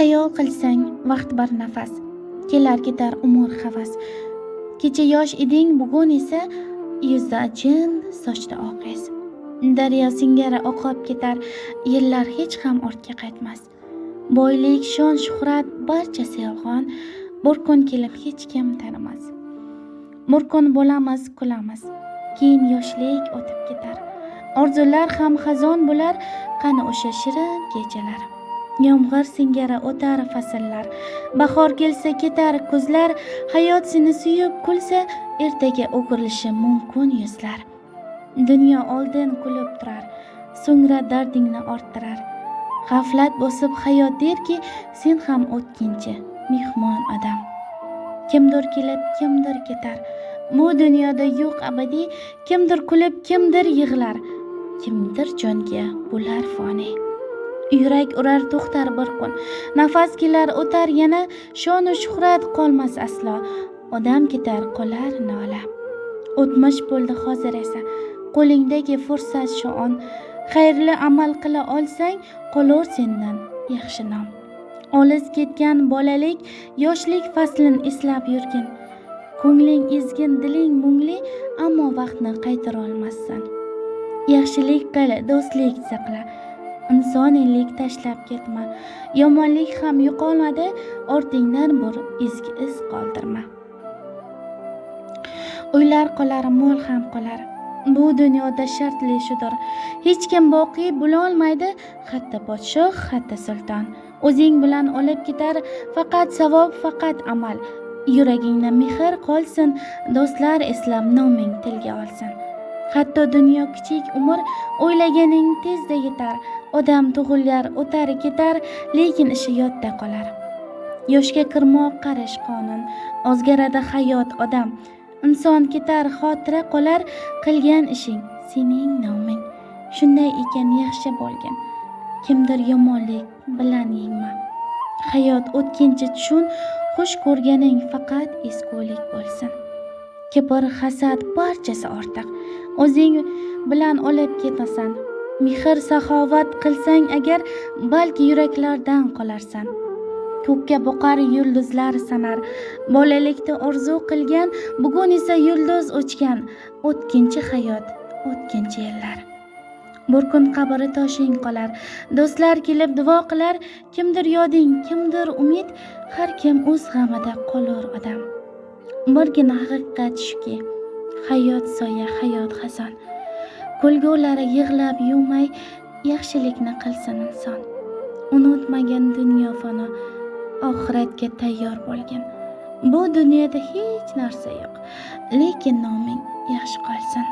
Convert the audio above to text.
Xayol qilsang vaqt bir nafas, kelar ketar umr havas. Kecha yosh eding, bugun esa yuzda jin, sochda oq iz. Daryo singari oqib ketar, yillar hech ham ortga qaytmas. Boylik, shon, shuhrat barchasi yolg'on, bir kun kelib hech kim tanimas. Bir kun bo'lamiz, kulamiz, keyin yoshlik o'tib ketar. Orzular ham xazon bo'lar, qani o'sha shirin kechalar. Yomg'ir singari o'tar fasllar, bahor kelsa ketar kuzlar, hayot seni suyib kulsa, ertaga o'g'irlishi mumkin yuzlar. Dunyo oldin kulib turar, so'ngra dardingni orttirar. G'aflat bosib hayot derki, sen ham o'tkinchi, mehmon odam. Kimdir kelib, kimdir ketar. Bu dunyoda yo'q abadiy, kimdir kulib, kimdir yig'lar. Kimdir jonga bo'lar foni. Yurak urar, to'xtar bir kun. Nafas kelar, o'tar yana, shon va shuhrat qolmas aslo. Odam ketar, qolar nola. O'tmish bo'ldi, hozir esa qo'lingdagi fursat shu on. Xayrli amal qila olsang, qolar sendan yaxshi nom. Olis ketgan bolalik, yoshlik faslin eslab yurgin. Ko'ngling ezgin, diling mungli, ammo vaqtni qaytara olmassan. Yaxshilik qil, do'stlik saqla. Insoniylik tashlab ketma. Yomonlik ham yo'qolmadi, ortingdan bir ezgi iz qoldirma. Uylar qolar, mol ham qolar. Bu dunyoda shartli shudir. Hech kim boqiy bo'la olmaydi, hatto podshoh, hatto sulton. O'zing bilan olib ketar faqat savob, faqat amal. Yuragingda mehr qolsin, do'stlar eslab noming tilga olsin. Hatto dunyo kichik, umr o'ylaganing tezda yetar. Odam tug'ilar, o'tar ketar, lekin ishi yodda qolar. Yoshga kirmoq qarish qonun, o'zgaradi hayot odam. Inson ketar, xotira qolar, qilgan ishing sening noming. Shunday ekan yaxshi bo'lgin. Kimdir yomonlik bilan yengma. Hayot o'tkinchi tushun, xush ko'rganing faqat ezgulik bo'lsin. Kibr, hasad barchasi ortiq. O'zing bilan olib ketasan. Mehr, saxovat qilsang agar, balki yuraklardan qolarsan. Ko'kka boqar yulduzlar sanar. Bolalikda orzu qilgan, bugun esa yulduz o'chgan. O'tkinchi hayot, o'tkinchi yillar. Bir kun qabri toshing qolar. Do'stlar kelib duo qilar. Kimdir yoding, kimdir umid, har kim o'z g'amida qolar odam. Birgina haqiqat shuki, hayot soya, hayot xazon. Kulgulari yig'lab yuvmay, yaxshilikni qilsin inson. Unutmagan dunyo fano, oxiratga tayyor bo'lgan. Bu dunyoda hech narsa yo'q, lekin noming yaxshi qolsin.